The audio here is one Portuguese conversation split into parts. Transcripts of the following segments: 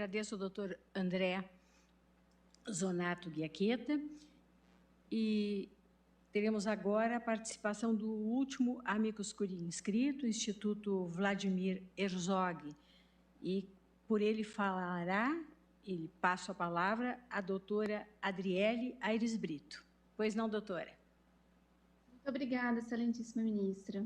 Agradeço ao doutor André Zonato Guiaqueta e teremos agora a participação do último amicus curiae inscrito, Instituto Vladimir Herzog, e por ele passo a palavra à doutora Adriele Aires Brito. Pois não, doutora? Muito obrigada, excelentíssima ministra.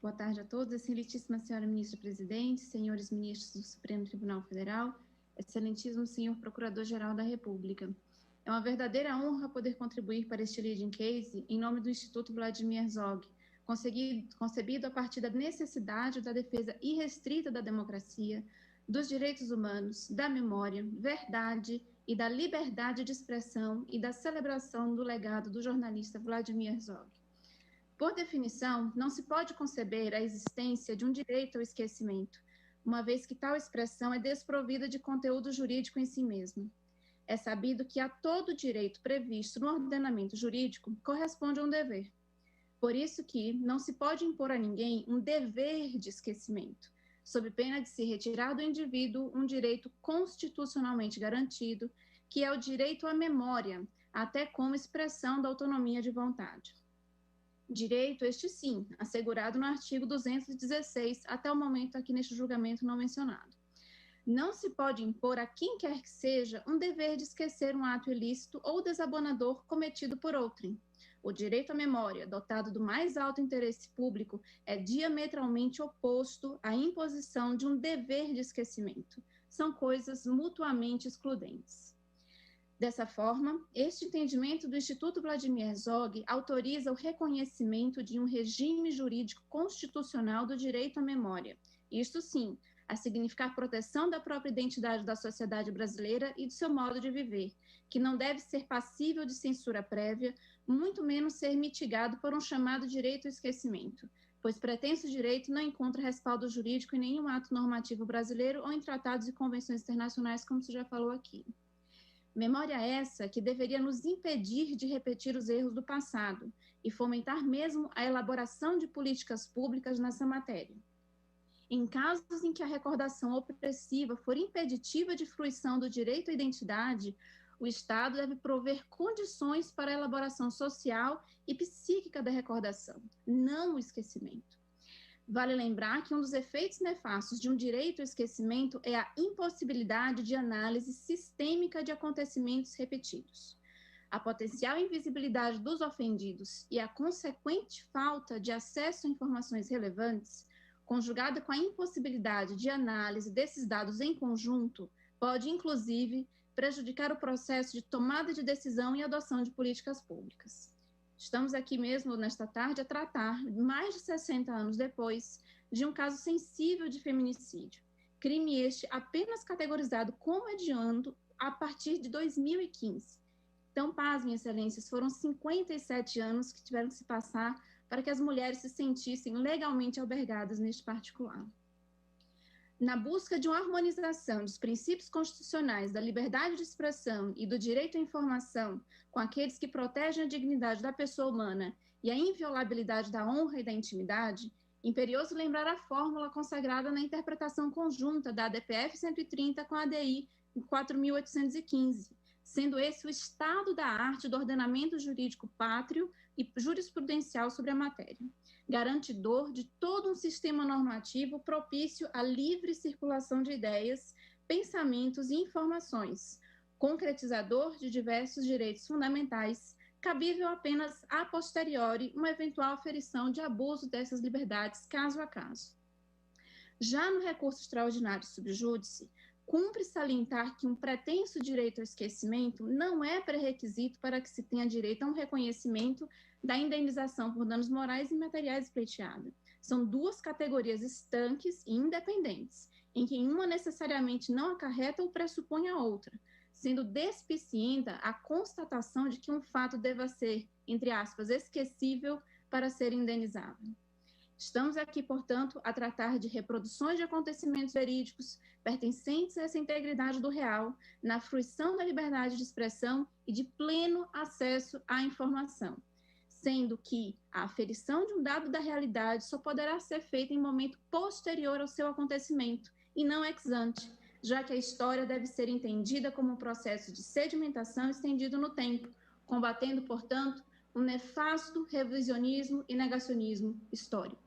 Boa tarde a todos, excelentíssima senhora ministra-presidente, senhores ministros do Supremo Tribunal Federal, excelentíssimo senhor Procurador-Geral da República. É uma verdadeira honra poder contribuir para este leading case em nome do Instituto Vladimir Herzog, concebido a partir da necessidade da defesa irrestrita da democracia, dos direitos humanos, da memória, verdade e da liberdade de expressão e da celebração do legado do jornalista Vladimir Herzog. Por definição, não se pode conceber a existência de um direito ao esquecimento, uma vez que tal expressão é desprovida de conteúdo jurídico em si mesma. É sabido que a todo direito previsto no ordenamento jurídico corresponde a um dever. Por isso que não se pode impor a ninguém um dever de esquecimento, sob pena de se retirar do indivíduo um direito constitucionalmente garantido, que é o direito à memória, até como expressão da autonomia de vontade. Direito este sim, assegurado no artigo 216, até o momento aqui neste julgamento não mencionado. Não se pode impor a quem quer que seja um dever de esquecer um ato ilícito ou desabonador cometido por outrem. O direito à memória, dotado do mais alto interesse público, é diametralmente oposto à imposição de um dever de esquecimento. São coisas mutuamente excludentes. Dessa forma, este entendimento do Instituto Vladimir Herzog autoriza o reconhecimento de um regime jurídico constitucional do direito à memória, isto sim, a significar proteção da própria identidade da sociedade brasileira e do seu modo de viver, que não deve ser passível de censura prévia, muito menos ser mitigado por um chamado direito ao esquecimento, pois pretenso direito não encontra respaldo jurídico em nenhum ato normativo brasileiro ou em tratados e convenções internacionais, como se já falou aqui. Memória essa que deveria nos impedir de repetir os erros do passado e fomentar mesmo a elaboração de políticas públicas nessa matéria. Em casos em que a recordação opressiva for impeditiva de fruição do direito à identidade, o Estado deve prover condições para a elaboração social e psíquica da recordação, não o esquecimento. Vale lembrar que um dos efeitos nefastos de um direito ao esquecimento é a impossibilidade de análise sistêmica de acontecimentos repetidos. A potencial invisibilidade dos ofendidos e a consequente falta de acesso a informações relevantes, conjugada com a impossibilidade de análise desses dados em conjunto, pode, inclusive, prejudicar o processo de tomada de decisão e adoção de políticas públicas. Estamos aqui mesmo, nesta tarde, a tratar, mais de 60 anos depois, de um caso sensível de feminicídio. Crime este apenas categorizado como hediondo a partir de 2015. Então, pasmem, excelências, foram 57 anos que tiveram que se passar para que as mulheres se sentissem legalmente albergadas neste particular. Na busca de uma harmonização dos princípios constitucionais da liberdade de expressão e do direito à informação com aqueles que protegem a dignidade da pessoa humana e a inviolabilidade da honra e da intimidade, imperioso lembrar a fórmula consagrada na interpretação conjunta da ADPF 130 com a ADI 4.815, sendo esse o estado da arte do ordenamento jurídico pátrio e jurisprudencial sobre a matéria, garantidor de todo um sistema normativo propício à livre circulação de ideias, pensamentos e informações, concretizador de diversos direitos fundamentais, cabível apenas a posteriori uma eventual aferição de abuso dessas liberdades caso a caso. Já no recurso extraordinário subjúdice, cumpre salientar que um pretenso direito ao esquecimento não é pré-requisito para que se tenha direito a um reconhecimento da indenização por danos morais e materiais pleiteada. São duas categorias estanques e independentes, em que uma necessariamente não acarreta ou pressupõe a outra, sendo despicienta a constatação de que um fato deva ser, entre aspas, esquecível para ser indenizável. Estamos aqui, portanto, a tratar de reproduções de acontecimentos verídicos pertencentes a essa integridade do real, na fruição da liberdade de expressão e de pleno acesso à informação, sendo que a aferição de um dado da realidade só poderá ser feita em momento posterior ao seu acontecimento, e não ex ante, já que a história deve ser entendida como um processo de sedimentação estendido no tempo, combatendo, portanto, o nefasto revisionismo e negacionismo histórico.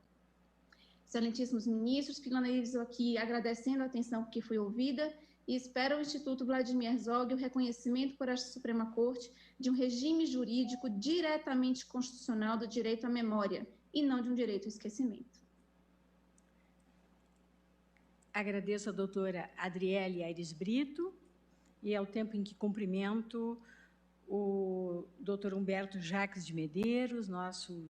Excelentíssimos ministros, finalizo aqui agradecendo a atenção que foi ouvida e espero ao Instituto Vladimir Herzog o reconhecimento por esta Suprema Corte de um regime jurídico diretamente constitucional do direito à memória e não de um direito ao esquecimento. Agradeço a doutora Adriele Aires Brito e ao tempo em que cumprimento o doutor Humberto Jacques de Medeiros, nosso